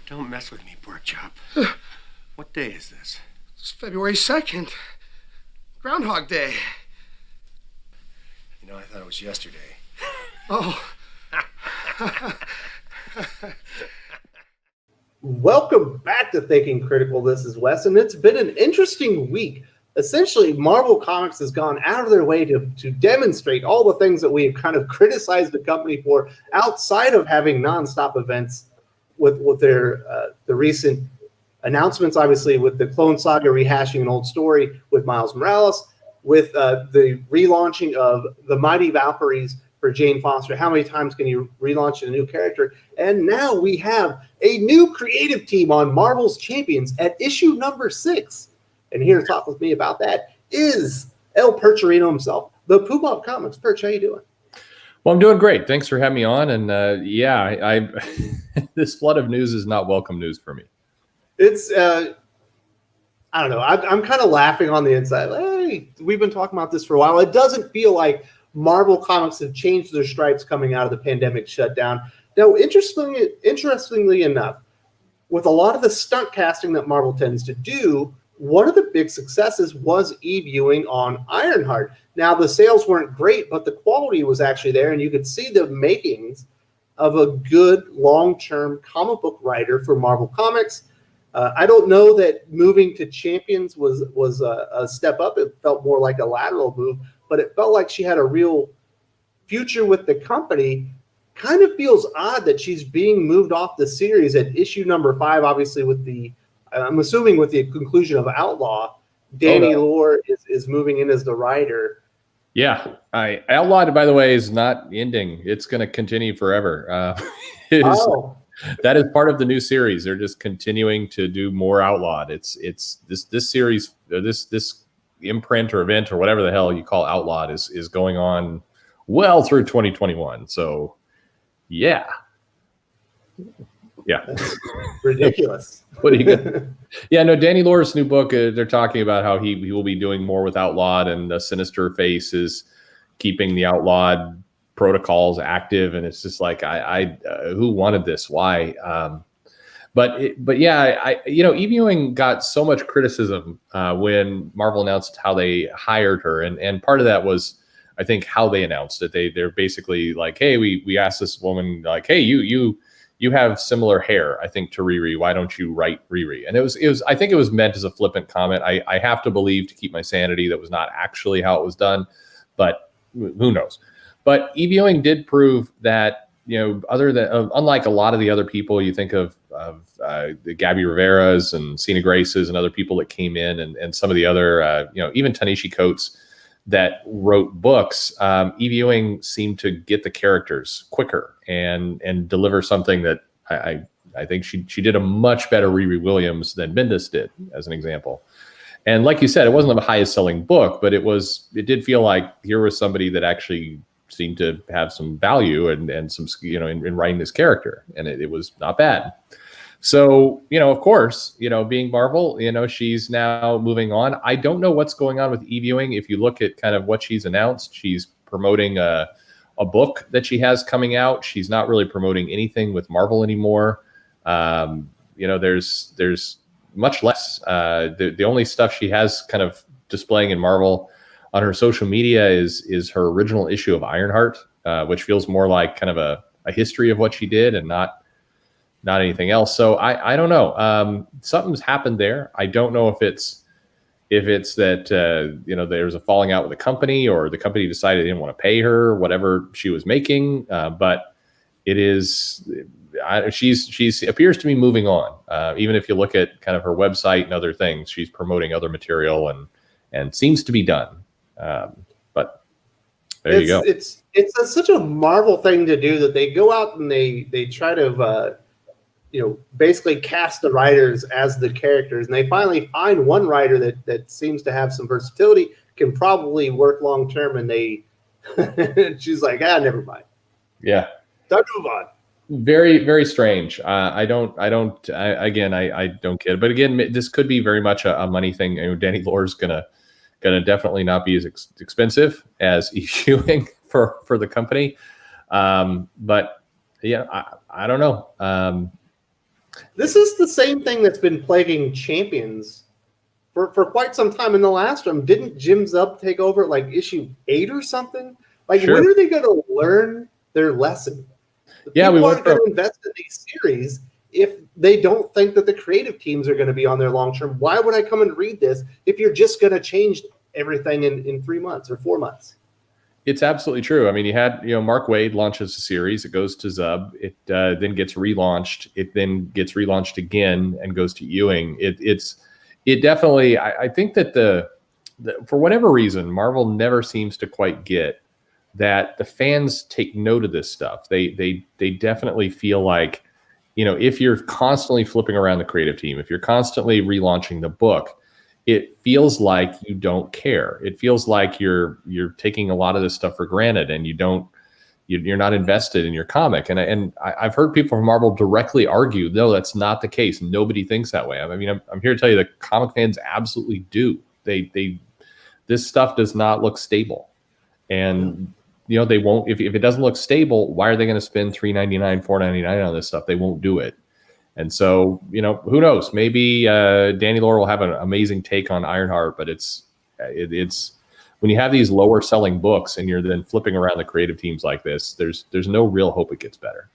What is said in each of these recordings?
Don't mess with me, pork chop. What day is this? It's February 2nd. Groundhog Day. You know, I thought it was yesterday. Oh. Welcome back to Thinking Critical. This is Wes, and it's been an interesting week. Essentially, Marvel Comics has gone out of their way to demonstrate all the things that we have kind of criticized the company for outside of having nonstop events with their the recent announcements, obviously, with the Clone Saga rehashing an old story with Miles Morales, with the relaunching of the Mighty Valkyries for Jane Foster. How many times can you relaunch a new character? And now we have a new creative team on Marvel's Champions at issue number 6. And here to talk with me about that is El Percherino himself, the Pooh of Comics. Perch, how you doing? Well, I'm doing great. Thanks for having me on. And I this flood of news is not welcome news for me. It's, I don't know. I'm kind of laughing on the inside. Hey, we've been talking about this for a while. It doesn't feel like Marvel Comics have changed their stripes coming out of the pandemic shutdown. Now, interestingly enough, with a lot of the stunt casting that Marvel tends to do, one of the big successes was Ewing on Ironheart. Now, the sales weren't great, but the quality was actually there, and you could see the makings of a good long-term comic book writer for Marvel Comics. I don't know that moving to Champions was a step up. It felt more like a lateral move, but it felt like she had a real future with the company. Kind of feels odd that she's being moved off the series at issue number 5, obviously with the I'm assuming with the conclusion of Outlaw, Danny Lore is moving in as the writer. Yeah. Outlaw, by the way, is not ending. It's going to continue forever. That is part of the new series. They're just continuing to do more Outlawed. It's this series, this imprint or event or whatever the hell you call Outlawed is going on well through 2021. So, yeah. Yeah. That's ridiculous. What are you gonna? Yeah, no, Danny Lore's new book, they're talking about how he will be doing more with Outlawed, and the Sinister Face is keeping the Outlawed protocols active, and it's just like I who wanted this? Why? But yeah, Ewing got so much criticism when Marvel announced how they hired her, and part of that was, I think, how they announced it. They're basically like, hey, we asked this woman, like, hey, you have similar hair, I think, to Riri. Why don't you write Riri? And it was. I think it was meant as a flippant comment. I have to believe, to keep my sanity, that was not actually how it was done, but who knows? But Ewing did prove that, other than unlike a lot of the other people you think of the Gabby Rivera's and Cena Grace's and other people that came in, and some of the other even Tanishi Coates that wrote books, Ewing seemed to get the characters quicker and deliver something that I think she did a much better Riri Williams than Bendis did, as an example. And like you said, it wasn't the highest selling book, but it did feel like here was somebody that actually seemed to have some value and some, in writing this character, and it was not bad. So, of course, being Marvel, she's now moving on. I don't know what's going on with Ewing. If you look at kind of what she's announced, she's promoting a book that she has coming out. She's not really promoting anything with Marvel anymore. There's much less. The only stuff she has kind of displaying in Marvel on her social media is her original issue of Ironheart, which feels more like kind of a history of what she did and not anything else. So I don't know. Something's happened there. I don't know if it's that there's a falling out with the company, or the company decided they didn't want to pay her whatever she was making. But it is she appears to be moving on. Even if you look at kind of her website and other things, she's promoting other material and seems to be done. But there you go. It's such a Marvel thing to do that they go out and they try to basically cast the writers as the characters, and they finally find one writer that seems to have some versatility, can probably work long term, and she's like, never mind. Yeah. Don't move on. Very, very strange. I don't get it. But again, this could be very much a money thing. Danny Lore's gonna definitely not be as expensive as Ewing for the company. But yeah, I don't know. This is the same thing that's been plaguing Champions for quite some time. In the last one, didn't Jim Zub take over at like issue 8 or something? Like, Sure. when are they going to learn their lesson? Yeah, we People went aren't going to invest in these series if they don't think that the creative teams are going to be on there long term. Why would I come and read this if you're just going to change everything in 3 months or 4 months? It's absolutely true. I mean, you had, Mark Waid launches a series. It goes to Zub. It then gets relaunched. It then gets relaunched again and goes to Ewing. It definitely, I think that the for whatever reason, Marvel never seems to quite get that the fans take note of this stuff. They definitely feel like, if you're constantly flipping around the creative team, if you're constantly relaunching the book, it feels like you don't care. It feels like you're taking a lot of this stuff for granted, and you're not invested in your comic. And I've heard people from Marvel directly argue, no, that's not the case. Nobody thinks that way. I mean, I'm here to tell you that comic fans absolutely do. This stuff does not look stable, and they won't. If it doesn't look stable, why are they going to spend $3.99, $4.99 on this stuff? They won't do it. And so, who knows? Maybe Danny Lore will have an amazing take on Ironheart, but it's when you have these lower selling books and you're then flipping around the creative teams like this, there's no real hope it gets better.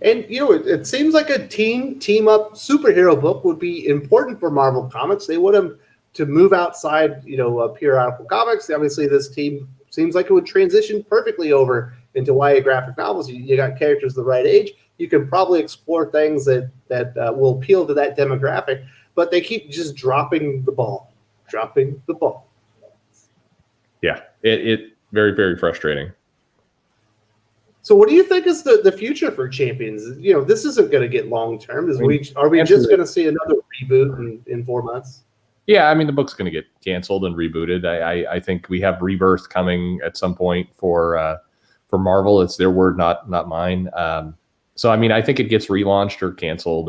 And it seems like a team up superhero book would be important for Marvel Comics. They want them to move outside, periodical comics. Obviously, this team seems like it would transition perfectly over into YA graphic novels. You got characters the right age. You can probably explore things that will appeal to that demographic, but they keep just dropping the ball. Yeah, it very, very frustrating. So what do you think is the future for Champions? This isn't going to get long term. Are we just going to see another reboot in 4 months? Yeah, I mean, the book's going to get canceled and rebooted. I think we have Rebirth coming at some point for Marvel. It's their word, not mine. So, I mean, I think it gets relaunched or canceled,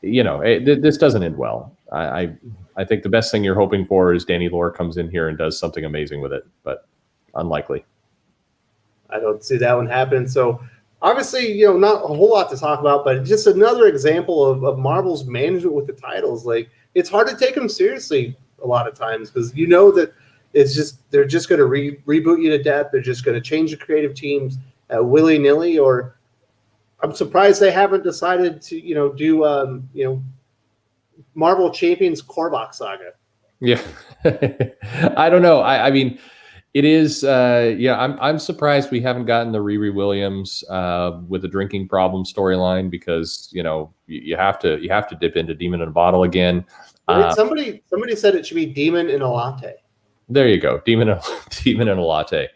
this doesn't end well. I think the best thing you're hoping for is Danny Lore comes in here and does something amazing with it, but unlikely. I don't see that one happen. So, obviously, not a whole lot to talk about, but just another example of Marvel's management with the titles. Like, it's hard to take them seriously a lot of times because that they're just going to reboot you to death. They're just going to change the creative teams willy-nilly. Or I'm surprised they haven't decided to do Marvel Champions Korvac Saga. Yeah. I don't know. I mean, it is I'm surprised we haven't gotten the Riri Williams with the drinking problem storyline, because you have to dip into Demon in a Bottle again. Somebody said it should be Demon in a Latte. There you go. Demon in a Latte.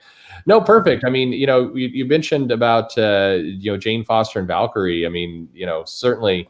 No, perfect. I mean, you mentioned about Jane Foster and Valkyrie. I mean, certainly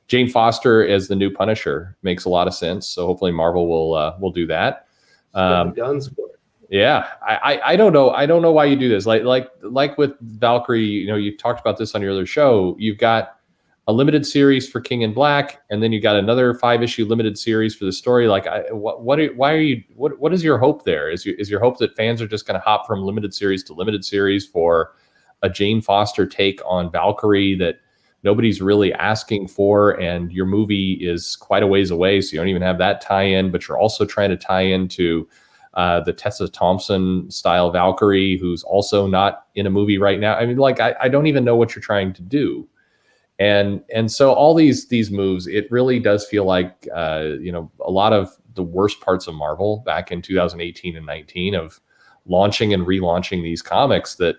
Jane Foster as the new Punisher makes a lot of sense. So hopefully Marvel will do that. Guns for it. Yeah, I don't know. I don't know why you do this. Like with Valkyrie, you talked about this on your other show. You've got a limited series for King in Black, and then you got another 5-issue limited series for the story. Like, what is your hope there? Is your hope that fans are just going to hop from limited series to limited series for a Jane Foster take on Valkyrie that nobody's really asking for, and your movie is quite a ways away, so you don't even have that tie-in, but you're also trying to tie into the Tessa Thompson style Valkyrie, who's also not in a movie right now. I mean, I don't even know what you're trying to do. And so all these moves, it really does feel like, a lot of the worst parts of Marvel back in 2018 and 19 of launching and relaunching these comics that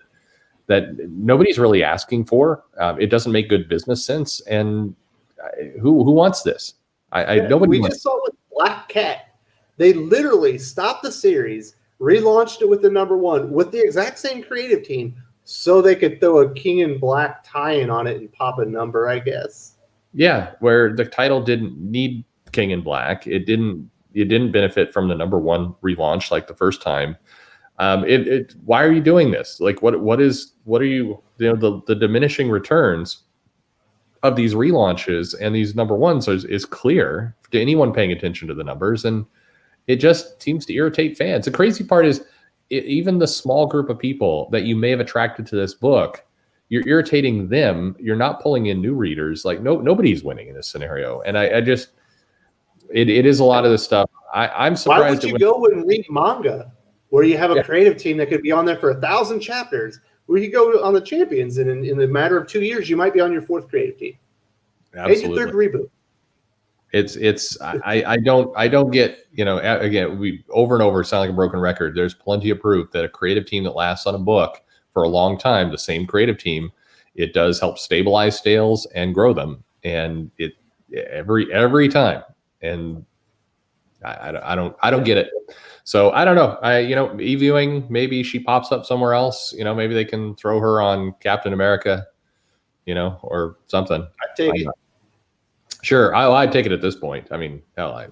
nobody's really asking for. It doesn't make good business sense. And who wants this? Nobody. We just saw with Black Cat. They literally stopped the series, relaunched it with the #1 with the exact same creative team, so they could throw a King in Black tie-in on it and pop a number, I guess. Yeah, where the title didn't need King in Black. It didn't benefit from the #1 relaunch like the first time. Why are you doing this? Like, what are you, the diminishing returns of these relaunches and these #1s is clear to anyone paying attention to the numbers, and it just seems to irritate fans. The crazy part is even the small group of people that you may have attracted to this book, you're irritating them. You're not pulling in new readers. Like nobody's winning in this scenario. And I just, it is a lot of this stuff. I'm surprised. Why would you go and read manga where you have a creative team that could be on there for 1,000 chapters, where you go on the Champions, and in the matter of 2 years, you might be on your 4th creative team. Absolutely. And your 3rd reboot. I don't get, again, we over and over sound like a broken record. There's plenty of proof that a creative team that lasts on a book for a long time, the same creative team, it does help stabilize sales and grow them. And it every time. And I don't get it. So I don't know. Ewing, maybe she pops up somewhere else. Maybe they can throw her on Captain America, or something. I'd take it. Sure, I'd take it at this point. I mean, hell,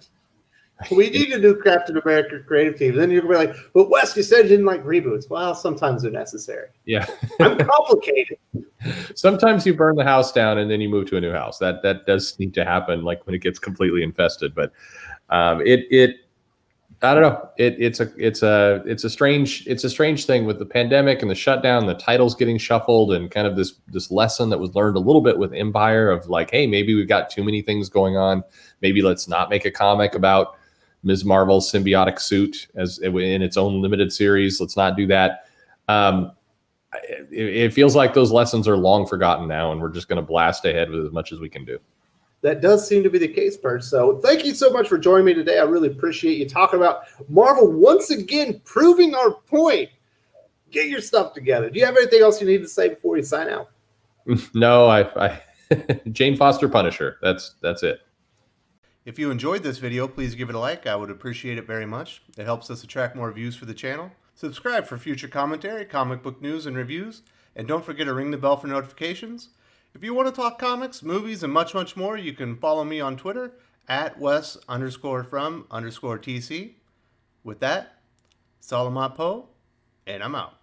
we need a new Captain America creative team. Then you're gonna be like, "But Wes, you said you didn't like reboots." Well, sometimes they're necessary. Yeah, I'm complicated. Sometimes you burn the house down and then you move to a new house. That does need to happen, like when it gets completely infested. But I don't know. It's a strange thing with the pandemic and the shutdown, the titles getting shuffled, and kind of this lesson that was learned a little bit with Empire of like, hey, maybe we've got too many things going on. Maybe let's not make a comic about Ms. Marvel's symbiotic suit as in its own limited series. Let's not do that. It feels like those lessons are long forgotten now, and we're just going to blast ahead with as much as we can do. That does seem to be the case, Perch. So thank you so much for joining me today. I really appreciate you talking about Marvel once again, proving our point. Get your stuff together. Do you have anything else you need to say before we sign out? No, I Jane Foster Punisher. That's it. If you enjoyed this video, please give it a like. I would appreciate it very much. It helps us attract more views for the channel. Subscribe for future commentary, comic book news, and reviews. And don't forget to ring the bell for notifications. If you want to talk comics, movies, and much, much more, you can follow me on Twitter at Wes_from_TC. With that, Salamat Po, and I'm out.